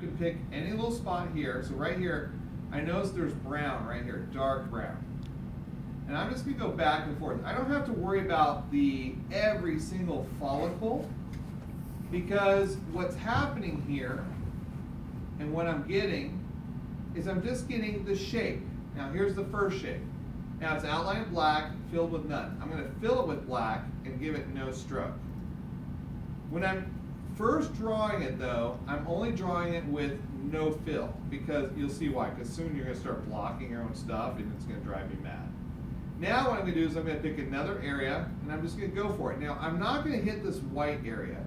can pick any little spot here. So right here, I notice there's brown right here, dark brown. And I'm just going to go back and forth. I don't have to worry about every single follicle, because what's happening here and what I'm getting is I'm just getting the shape. Now here's the first shape. Now it's outlined black, filled with none. I'm going to fill it with black and give it no stroke. When I'm first drawing it though, I'm only drawing it with no fill, because you'll see why, because soon you're going to start blocking your own stuff and it's going to drive you mad. Now what I'm going to do is I'm going to pick another area and I'm just going to go for it. Now I'm not going to hit this white area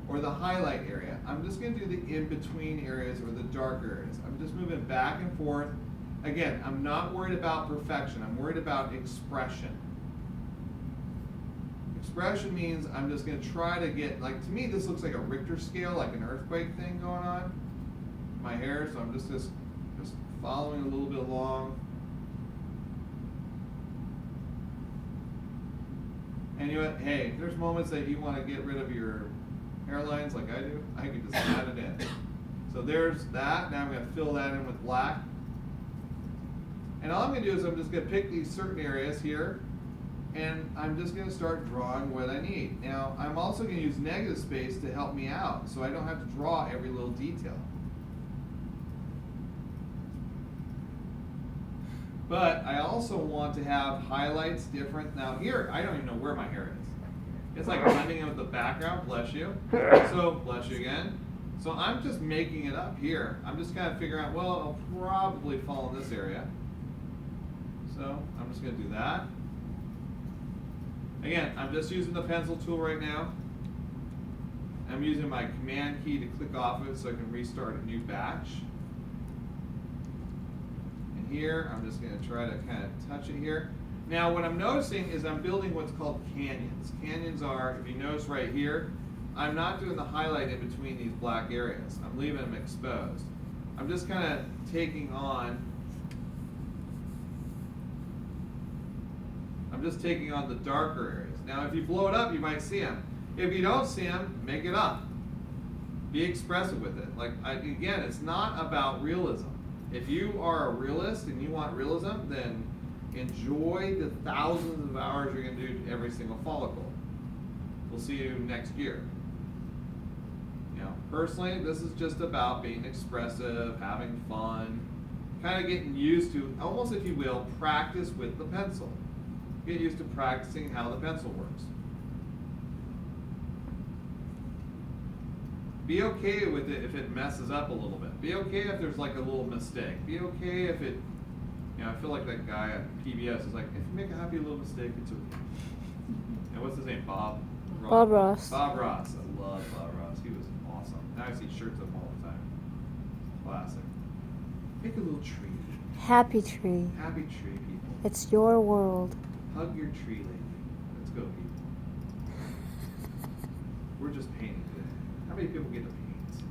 or the highlight area. I'm just going to do the in-between areas or the darker areas. I'm just moving back and forth. Again, I'm not worried about perfection. I'm worried about expression. Expression means I'm just going to try to get, like, to me this looks like a Richter scale, like an earthquake thing going on. My hair, so I'm just following a little bit along. And hey, if there's moments that you want to get rid of your hairlines like I do, I can just add it in. So there's that. Now I'm going to fill that in with black. And all I'm going to do is I'm just going to pick these certain areas here, and I'm just going to start drawing what I need. Now I'm also going to use negative space to help me out, so I don't have to draw every little detail. But I also want to have highlights different. Now here, I don't even know where my hair is. It's like blending in with the background, bless you. So, bless you again. So I'm just making it up here. I'm just kind of figuring out, well, I'll probably fall in this area. So I'm just going to do that. Again, I'm just using the pencil tool right now. I'm using my command key to click off of it so I can restart a new batch. Here, I'm just going to try to kind of touch it here. Now what I'm noticing is I'm building what's called canyons. Canyons are, if you notice right here, I'm not doing the highlight in between these black areas. I'm leaving them exposed. I'm just kind of taking on the darker areas. Now if you blow it up, you might see them. If you don't see them, make it up. Be expressive with it. Like, again, it's not about realism. If you are a realist and you want realism, then enjoy the thousands of hours you're going to do every single follicle. We'll see you next year. Personally, this is just about being expressive, having fun, kind of getting used to, almost if you will, practice with the pencil. Get used to practicing how the pencil works. Be okay with it if it messes up a little bit. Be okay if there's like a little mistake. Be okay if it, I feel like that guy at PBS is like, if you make a happy little mistake, it's okay. And what's his name? Bob Ross. Bob Ross. I love Bob Ross. He was awesome. Now I see shirts of him all the time. Classic. Make a little tree. Happy tree. Happy tree, people. It's your world. Hug your tree lady. Let's go, people. We're just painting today. How many people get to paint?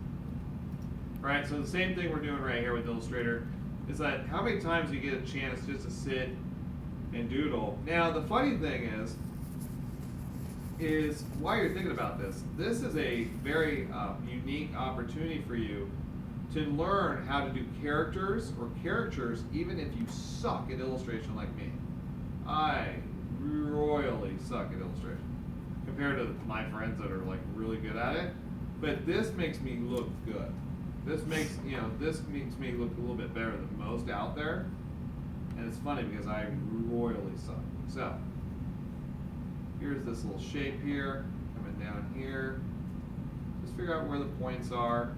Right, so the same thing we're doing right here with Illustrator is that how many times do you get a chance just to sit and doodle? Now, the funny thing is while you're thinking about this, this is a very unique opportunity for you to learn how to do characters or caricatures even if you suck at illustration like me. I royally suck at illustration compared to my friends that are like really good at it. But this makes me look good. This makes me look a little bit better than most out there. And it's funny because I royally suck. So, here's this little shape here, coming down here. Just figure out where the points are.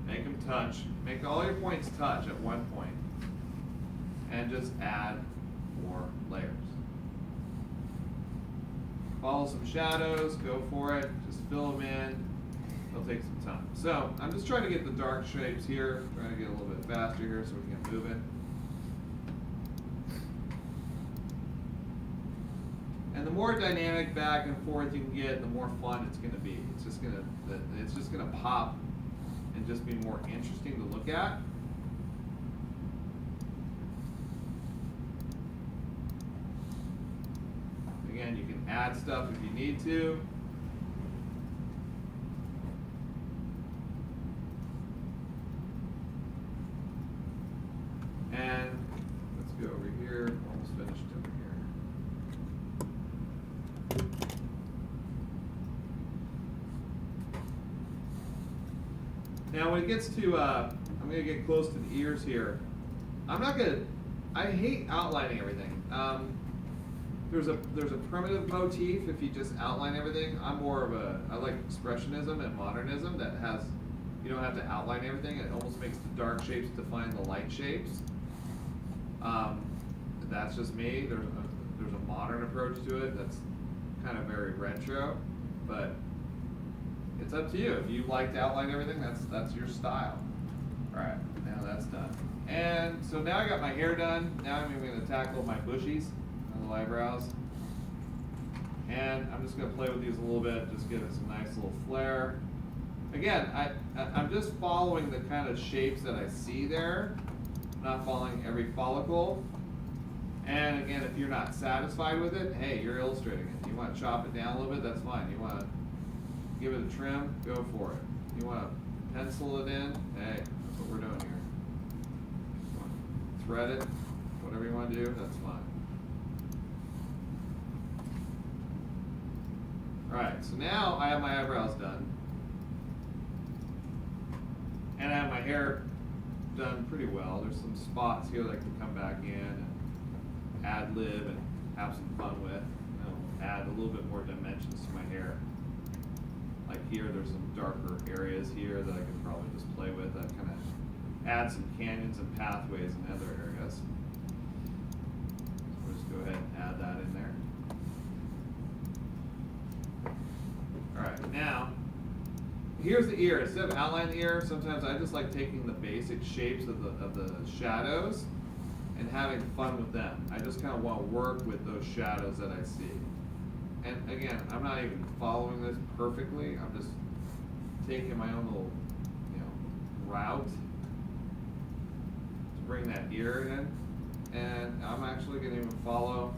Make them touch. Make all your points touch at one point. And just add more layers. Follow some shadows, go for it, just fill them in. It'll take some time. So I'm just trying to get the dark shapes here, trying to get a little bit faster here so we can get moving. And the more dynamic back and forth you can get, the more fun it's going to be. It's just going to pop and just be more interesting to look at. Again, you can add stuff if you need to. Now when it gets to, I'm gonna get close to the ears here. I hate outlining everything. There's a primitive motif if you just outline everything. I'm more of I like expressionism and modernism that has, you don't have to outline everything. It almost makes the dark shapes define the light shapes. That's just me. There's a modern approach to it that's kind of very retro, but it's up to you. If you like to outline everything, that's your style. All right, now that's done. And so now I got my hair done. Now I'm going to tackle my bushies and the eyebrows. And I'm just going to play with these a little bit, just give it some nice little flair. Again, I'm just following the kind of shapes that I see there, not following every follicle. And again, if you're not satisfied with it, hey, you're illustrating it. You want to chop it down a little bit, that's fine. You want to give it a trim, go for it. You want to pencil it in, hey, that's what we're doing here. You want to thread it, whatever you want to do, that's fine. Alright, so now I have my eyebrows done. And I have my hair done pretty well. There's some spots here that I can come back in and ad lib and have some fun with. You know, add a little bit more dimensions to my hair. Like here, there's some darker areas here that I can probably just play with. That kind of add some canyons and pathways in other areas. So we'll just go ahead and add that in there. Alright, now, here's the ear. Instead of outlining the ear, sometimes I just like taking the basic shapes of the shadows and having fun with them. I just kind of want to work with those shadows that I see. And again, I'm not even following this perfectly. I'm just taking my own little, route to bring that ear in. And I'm actually going to even follow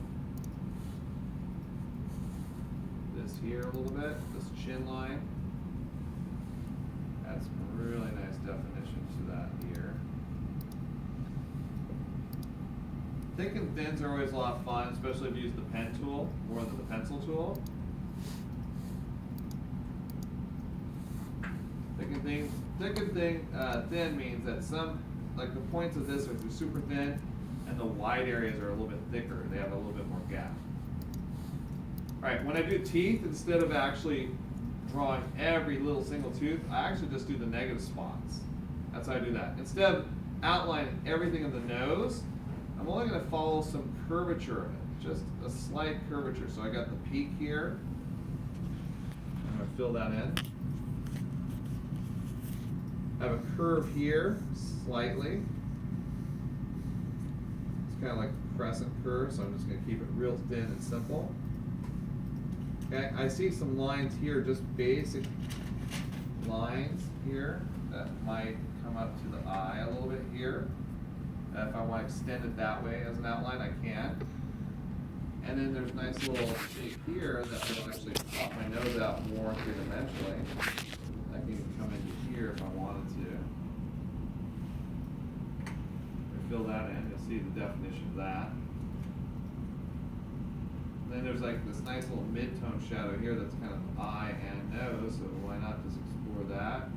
this here a little bit, this chin line. Add some really nice definition to that here. Thick and thins are always a lot of fun, especially if you use the pen tool more than the pencil tool. Thin means that some, like the points of this are super thin, and the wide areas are a little bit thicker. They have a little bit more gap. All right, when I do teeth, instead of actually drawing every little single tooth, I actually just do the negative spots. That's how I do that. Instead of outlining everything in the nose, I'm only going to follow some curvature in it, just a slight curvature. So I got the peak here. I'm going to fill that in. I have a curve here, slightly. It's kind of like a crescent curve, so I'm just going to keep it real thin and simple. Okay, I see some lines here, just basic lines here that might come up to the eye a little bit here. If I want to extend it that way as an outline, I can. And then there's a nice little shape here that will actually pop my nose out more three-dimensionally. I can even come into here if I wanted to. Fill that in, you'll see the definition of that. Then there's like this nice little mid-tone shadow here that's kind of eye and nose, so why not just explore that?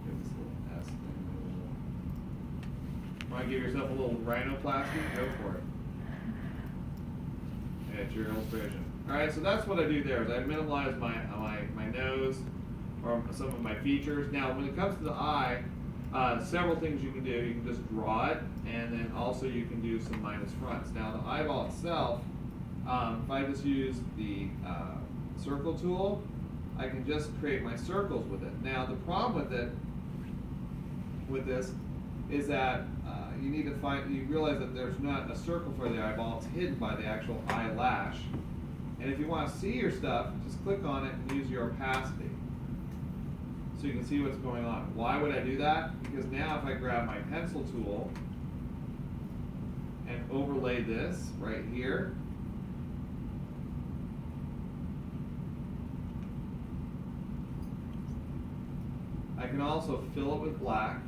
Give this little S thing. Want to give yourself a little rhinoplasty? Go for it. Yeah, it's your illustration. Alright, so that's what I do there, is I minimize my nose, or some of my features. Now, when it comes to the eye, several things you can do. You can just draw it, and then also you can do some minus fronts. Now, the eyeball itself, if I just use the circle tool, I can just create my circles with it. Now, the problem with this is that you need to you realize that there's not a circle for the eyeball. It's hidden by the actual eyelash. And if you want to see your stuff, just click on it and use your opacity, so you can see what's going on. Why would I do that? Because now if I grab my pencil tool and overlay this right here, I can also fill it with black,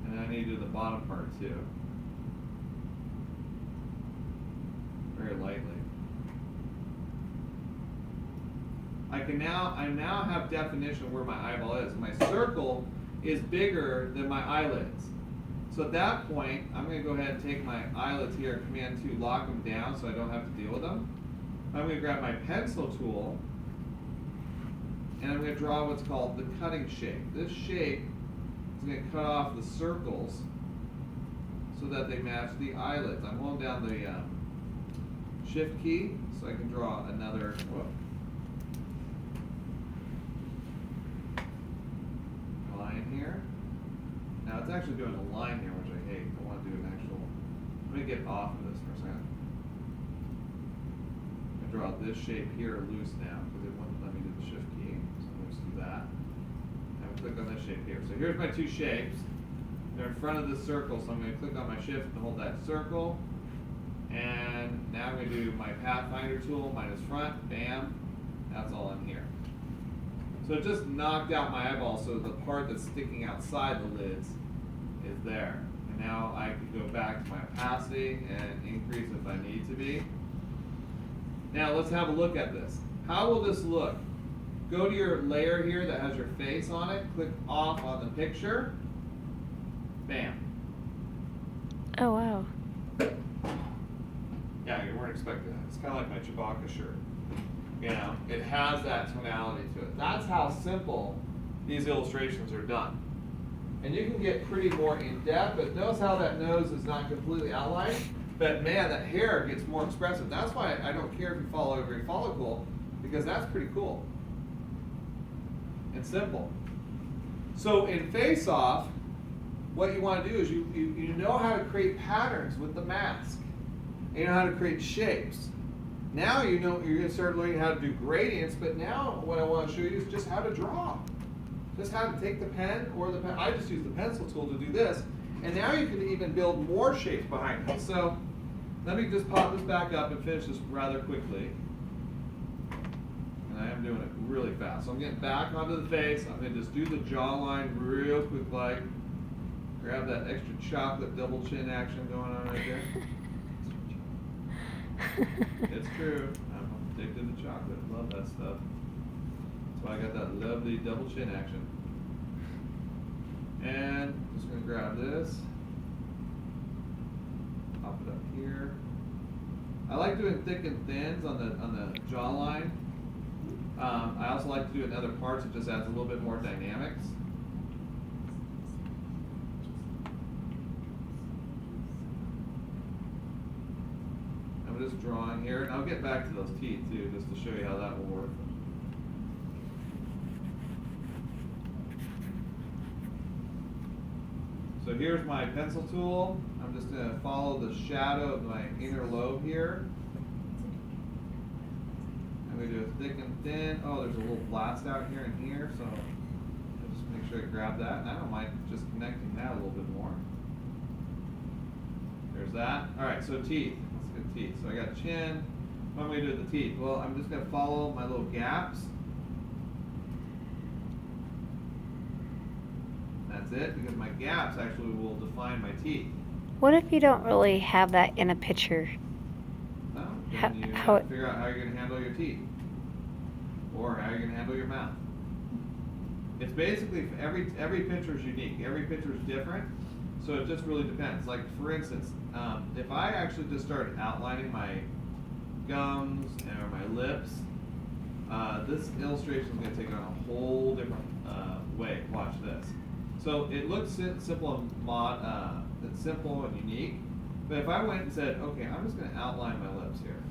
and then I need to do the bottom part too, very lightly. I now have definition of where my eyeball is. My circle is bigger than my eyelids. So at that point, I'm going to go ahead and take my eyelids here, Command 2, lock them down so I don't have to deal with them. I'm going to grab my pencil tool, and I'm going to draw what's called the cutting shape. This shape is going to cut off the circles so that they match the eyelids. I'm holding down the Shift key so I can draw another line here. Now it's actually doing a line here, which I hate. I want to do an actual. Let me get off of this for a second. I draw this shape here loose now because it wouldn't let me do the Shift key. So I'm going to do that. I'm going to click on this shape here. So here's my two shapes. They're in front of this circle, so I'm going to click on my Shift and hold that circle. And now I'm going to do my Pathfinder tool minus front. Bam. That's all in here. So it just knocked out my eyeball, so the part that's sticking outside the lids is there. And now I can go back to my opacity and increase if I need to be. Now let's have a look at this. How will this look? Go to your layer here that has your face on it, click off on the picture. Bam. Oh, wow. Yeah, you weren't expecting that. It's kind of like my Chewbacca shirt. You know, it has that tonality to it. That's how simple these illustrations are done. And you can get pretty more in depth, but notice how that nose is not completely outlined. But man, that hair gets more expressive. That's why I don't care if you follow every follicle, because that's pretty cool and simple. So in Faceoff, what you want to do is you know how to create patterns with the mask. You know how to create shapes. Now you know you're going to start learning how to do gradients, but now what I want to show you is just how to draw. Just how to take the pen or the pen. I just use the pencil tool to do this. And now you can even build more shapes behind it. So let me just pop this back up and finish this rather quickly. And I am doing it really fast. So I'm getting back onto the face. I'm going to just do the jawline real quick like. Grab that extra chocolate double chin action going on right there. It's true. I'm addicted to chocolate. Love that stuff. That's why I got that lovely double chin action. And I'm just going to grab this. Pop it up here. I like doing thick and thins on the jawline. I also like to do it in other parts. It just adds a little bit more dynamics. Just drawing here, and I'll get back to those teeth too, just to show you how that will work. So here's my pencil tool. I'm just going to follow the shadow of my inner lobe here. I'm going to do a thick and thin. Oh, there's a little blast out here and here, so I'll just make sure I grab that. And I don't mind just connecting that a little bit more. There's that. All right, so teeth. Teeth. So I got chin. What am I going to do with the teeth? Well, I'm just going to follow my little gaps. That's it, because my gaps actually will define my teeth. What if you don't really have that in a picture? Well, then you have to figure out how you're going to handle your teeth. Or how you're going to handle your mouth. It's basically, every picture is unique. Every picture is different. So it just really depends. Like, for instance, if I actually just started outlining my gums or my lips, this illustration is going to take on a whole different way. Watch this. So it looks simple and it's simple and unique. But if I went and said, okay, I'm just going to outline my lips here.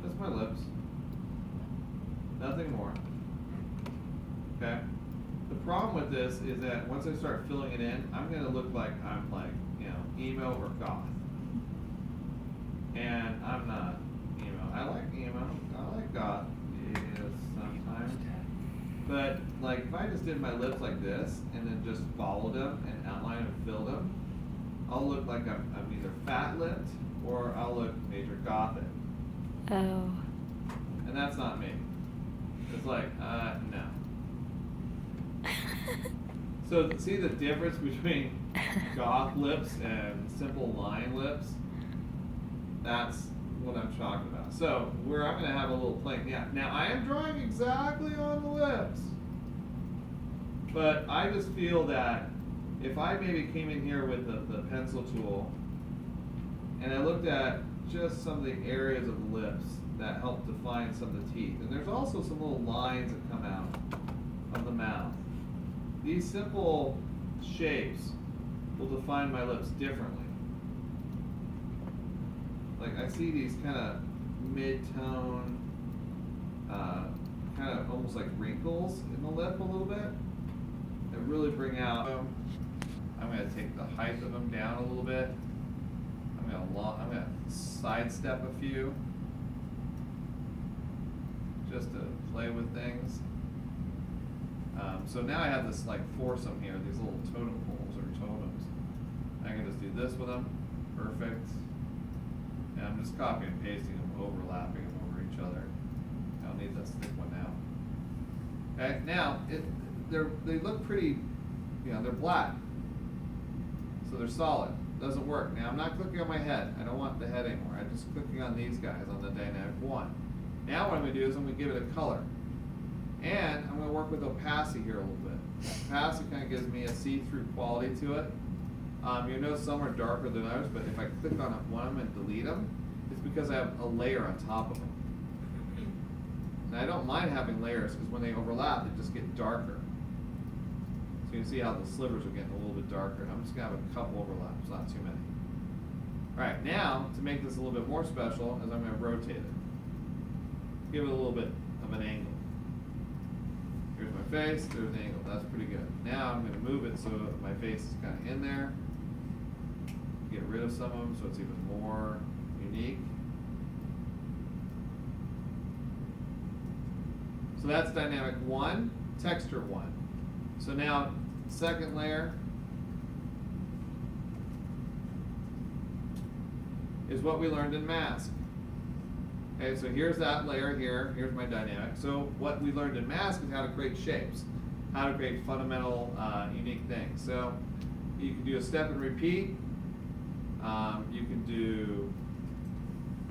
Just my lips. Nothing more. Okay? The problem with this is that once I start filling it in, I'm going to look like I'm like, emo or goth. And I'm not emo. I like emo. I like goth. Yes, sometimes. But like if I just did my lips like this and then just followed them and outlined and filled them, I'll look like I'm either fat lipped or I'll look major gothic. Oh. And that's not me. It's like, no. So see the difference between goth lips and simple line lips? That's what I'm talking about. So where I'm going to have a little plane. Yeah. Now I am drawing exactly on the lips, but I just feel that if I maybe came in here with the pencil tool and I looked at just some of the areas of the lips that help define some of the teeth, and there's also some little lines that come out of the mouth. These simple shapes will define my lips differently. Like I see these kind of mid-tone, kind of almost like wrinkles in the lip a little bit that really bring out. I'm going to take the height of them down a little bit. I'm going to sidestep a few just to play with things. So now I have this like foursome here, these little totem poles or totems. I can just do this with them, perfect. And I'm just copying and pasting them, overlapping them over each other. I don't need this thick one now. Okay, now they look pretty, they're black, so they're solid. Doesn't work. Now I'm not clicking on my head. I don't want the head anymore. I'm just clicking on these guys on the dynamic one. Now what I'm going to do is I'm going to give it a color. And I'm going to work with opacity here a little bit. Opacity kind of gives me a see-through quality to it. You'll notice some are darker than others, but if I click on one of them and delete them, it's because I have a layer on top of them. And I don't mind having layers because when they overlap, they just get darker. So you can see how the slivers are getting a little bit darker. I'm just going to have a couple overlaps, not too many. Alright, now to make this a little bit more special is I'm going to rotate it. Give it a little bit of an angle. Here's my face, there's an angle. That's pretty good. Now I'm going to move it so my face is kind of in there. Get rid of some of them so it's even more unique. So that's dynamic one, texture one. So now, second layer is what we learned in mask. Okay, so here's that layer here, here's my dynamic. So what we learned in mask is how to create shapes, how to create fundamental, unique things. So you can do a step and repeat. You can do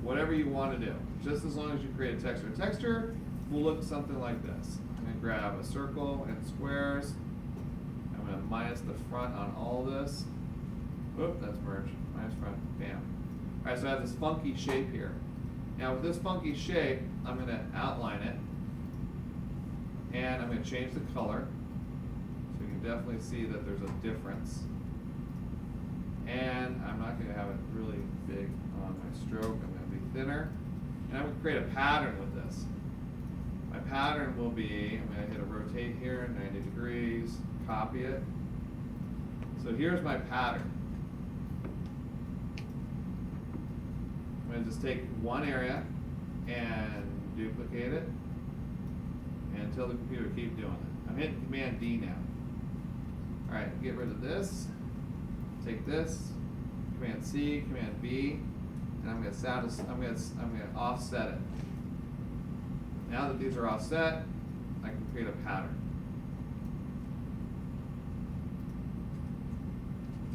whatever you want to do, just as long as you create a texture. A texture will look something like this. I'm going to grab a circle and squares. I'm going to minus the front on all this. Whoop, that's merged. Minus front, bam. All right, so I have this funky shape here. Now with this funky shape, I'm going to outline it. And I'm going to change the color. So you can definitely see that there's a difference. And I'm not going to have it really big on my stroke. I'm going to be thinner. And I'm going to create a pattern with this. My pattern will be, I'm going to hit a rotate here, 90 degrees, copy it. So here's my pattern. I'm going to just take one area and duplicate it and tell the computer to keep doing it. I'm hitting Command D now. Alright, get rid of this. Take this, Command C, Command B, and I'm going to offset it. Now that these are offset, I can create a pattern.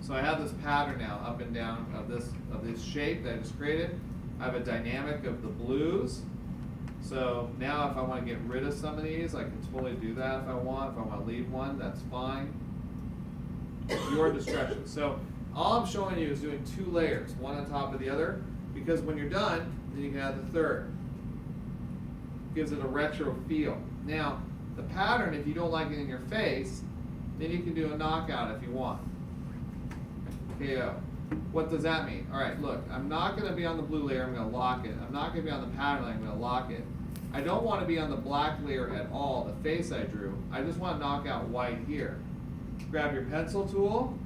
So I have this pattern now, up and down of this shape that I just created. I have a dynamic of the blues. So now if I want to get rid of some of these, I can totally do that if I want. If I want to leave one, that's fine. Your discretion. So all I'm showing you is doing two layers, one on top of the other, because when you're done, then you can add the third. Gives it a retro feel. Now, the pattern, if you don't like it in your face, then you can do a knockout if you want. KO. What does that mean? Alright, look, I'm not going to be on the blue layer, I'm going to lock it. I'm not going to be on the pattern layer, I'm going to lock it. I don't want to be on the black layer at all, the face I drew. I just want to knock out white here. Grab your pencil tool.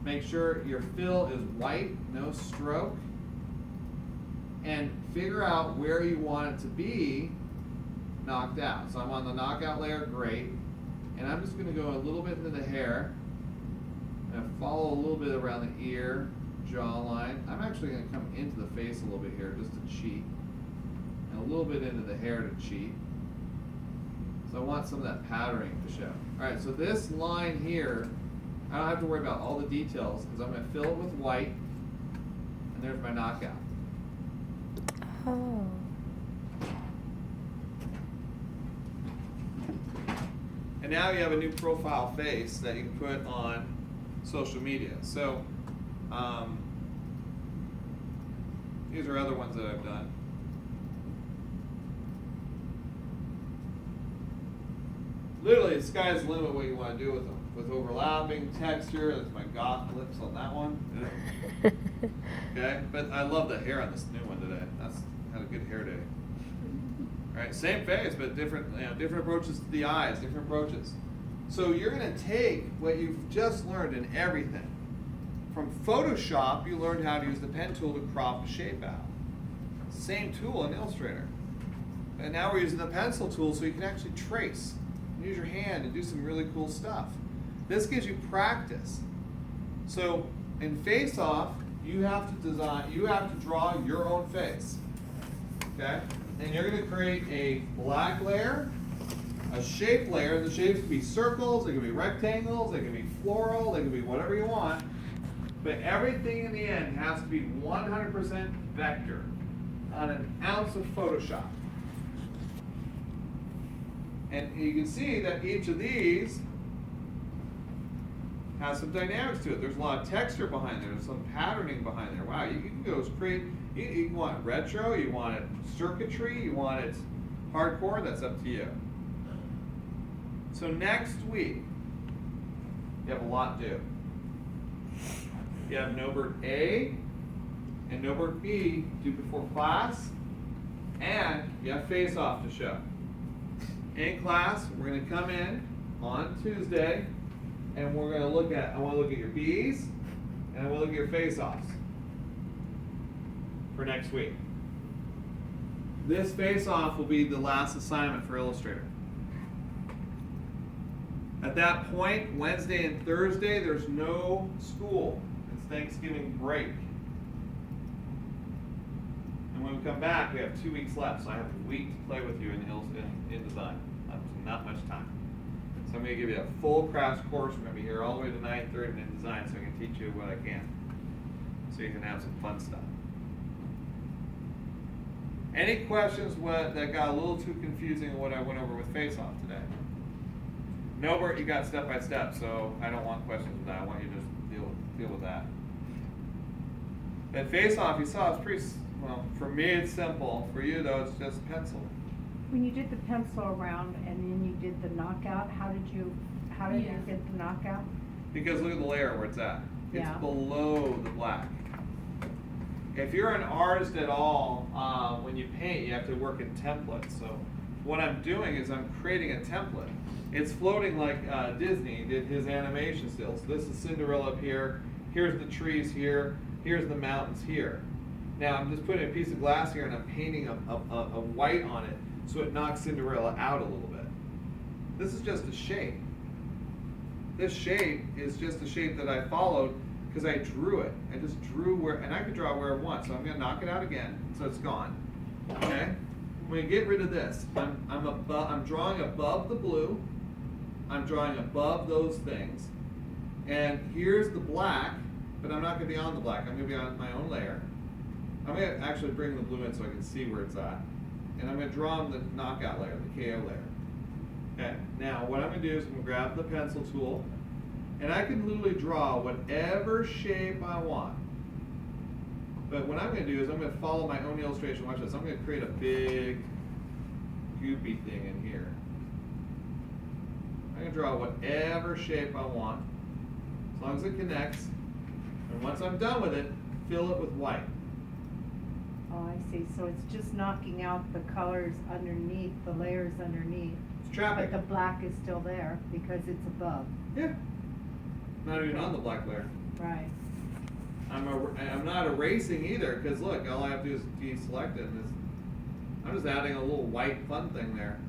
Make sure your fill is white, no stroke. And figure out where you want it to be knocked out. So I'm on the knockout layer, great. And I'm just going to go a little bit into the hair. I'm going to follow a little bit around the ear, jawline. I'm actually going to come into the face a little bit here just to cheat. And a little bit into the hair to cheat. So I want some of that patterning to show. Alright, so this line here, I don't have to worry about all the details because I'm going to fill it with white. And there's my knockout. Oh. And now you have a new profile face that you can put on social media. So these are other ones that I've done. Literally, the sky's the limit what you want to do with them. With overlapping texture, that's my goth lips on that one. Okay, but I love the hair on this new one today. That's had a good hair day. All right, same face, but different, different approaches to the eyes, different approaches. So you're going to take what you've just learned in everything. From Photoshop, you learned how to use the pen tool to crop a shape out. Same tool in Illustrator. And now we're using the pencil tool so you can actually trace. Use your hand and do some really cool stuff. This gives you practice. So in Faceoff, you have to draw your own face. Okay? And you're going to create a black layer, a shape layer. The shapes can be circles, they can be rectangles, they can be floral, they can be whatever you want. But everything in the end has to be 100% vector on an ounce of Photoshop. And you can see that each of these has some dynamics to it. There's a lot of texture behind there. There's some patterning behind there. Wow, you can go create, you want it retro, you want it circuitry, you want it hardcore, that's up to you. So next week, you have a lot to do. You have nobert A and nobert B due before class, and you have Faceoff to show. In class, we're going to come in on Tuesday, and we're going to look at, I want to look at your B's, and I want to look at your face-offs for next week. This face-off will be the last assignment for Illustrator. At that point, Wednesday and Thursday, there's no school. It's Thanksgiving break. And when we come back, we have 2 weeks left, so I have a week to play with you in design. Not much time. So I'm going to give you a full crash course. We're going to be here all the way to 9:30 in design, so I can teach you what I can. So you can have some fun stuff. Any questions that got a little too confusing in what I went over with Faceoff today? Nobert, you got step by step, so I don't want questions with that. I want you to just deal with that. But Faceoff, you saw, it's pretty, well, for me it's simple. For you though, it's just pencil. When you did the pencil around and then you did the knockout, how did you get the knockout? Because look at the layer where it's at. It's Yeah. below the black. If you're an artist at all, when you paint, you have to work in templates. So what I'm doing is I'm creating a template. It's floating like Disney did his animation stills. This is Cinderella up here. Here's the trees here. Here's the mountains here. Now I'm just putting a piece of glass here and I'm painting a white on it so it knocks Cinderella out a little bit. This is just a shape. This shape is just a shape that I followed because I drew it. I just drew where, and I could draw where I want. So I'm going to knock it out again so it's gone. Okay? I'm going to get rid of this. I'm drawing above the blue. I'm drawing above those things. And here's the black, but I'm not going to be on the black. I'm going to be on my own layer. I'm going to actually bring the blue in so I can see where it's at. And I'm going to draw on the knockout layer, the KO layer. Okay, now what I'm going to do is I'm going to grab the pencil tool, and I can literally draw whatever shape I want. But what I'm going to do is I'm going to follow my own illustration. Watch this. I'm going to create a big goopy thing in here. I'm going to draw whatever shape I want, as long as it connects. And once I'm done with it, fill it with white. Oh, I see. So it's just knocking out the colors underneath, the layers underneath. It's trapping. But the black is still there because it's above. Yeah. Not even on the black layer. Right. I'm not erasing either, because look, all I have to do is deselect it. And I'm just adding a little white fun thing there.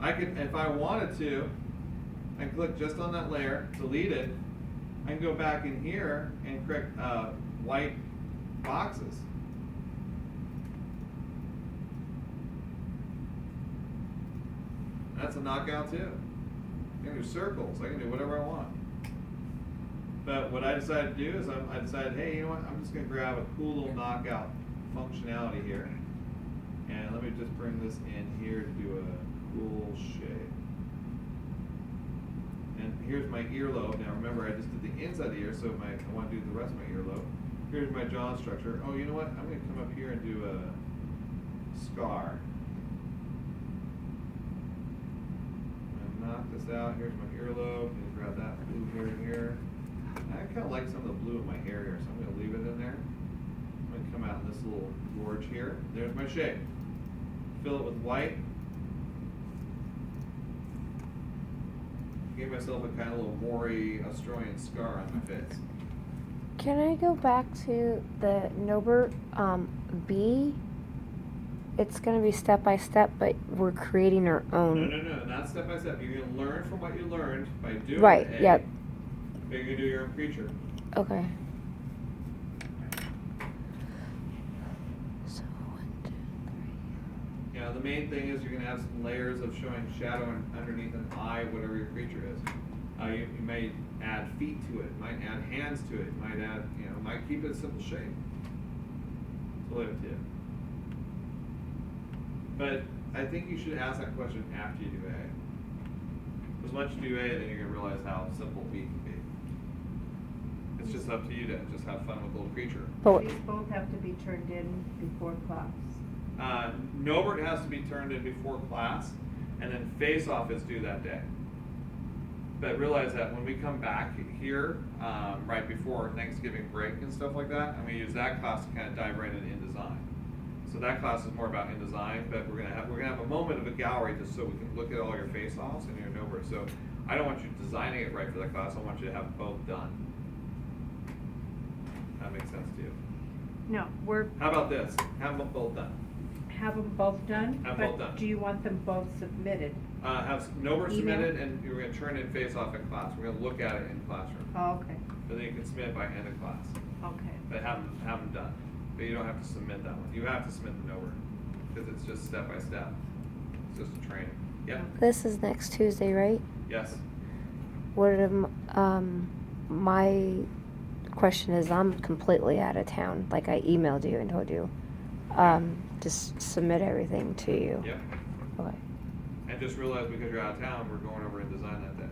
I can, if I wanted to, I can click just on that layer, delete it. I can go back in here and correct white boxes. That's a knockout too. I can do circles. I can do whatever I want. But what I decided to do is I decided, hey, you know what? I'm just going to grab a cool little knockout functionality here. And let me just bring this in here to do a cool shade. And here's my earlobe. Now remember, I just did the inside of the ear, so I want to do the rest of my earlobe. Here's my jaw structure. Oh, you know what? I'm going to come up here and do a scar. I'm going to knock this out. Here's my earlobe. And grab that blue hair here. I kind of like some of the blue in my hair here, so I'm going to leave it in there. I'm going to come out in this little gorge here. There's my shape. Fill it with white. Gave myself a kind of little Maury Australian scar on my face. Can I go back to the nobert B? It's going to be step by step, but we're creating our own. No, not step by step. You're going to learn from what you learned by doing Right, A. yep. You're going to do your own creature. Okay. So 1, 2, 3. You know, the main thing is you're going to have some layers of showing shadow underneath an eye, whatever your creature is. You may add feet to it, might add hands to it, might add, might keep it a simple shape. It's totally up to you. But I think you should ask that question after you do A. Because once you do A, then you're going to realize how simple B can be. It's just up to you to just have fun with the little creature. But These both have to be turned in before class. Nobert has to be turned in before class, and then Faceoff is due that day. But realize that when we come back here, right before Thanksgiving break and stuff like that, I'm going to use that class to kind of dive right into InDesign. So that class is more about InDesign, but we're gonna have a moment of a gallery just so we can look at all your face-offs and your nobert. So I don't want you designing it right for that class. I want you to have both done. That makes sense to you? No, we're, How about this? Have them both done. have them both done? Have both done. But do you want them both submitted? Have nobert Email? submitted, and you're gonna turn in face-off in class. We're gonna look at it in classroom. Oh, okay, But then you can submit by end of class. okay. But have them done. But you don't have to submit that one. You have to submit the nobert because it's just step by step. It's just a training. Yeah. this is next Tuesday, right? Yes. My question is, I'm completely out of town. Like I emailed you and told you, just submit everything to you. Yep. Okay. And just realize because you're out of town, we're going over InDesign that day.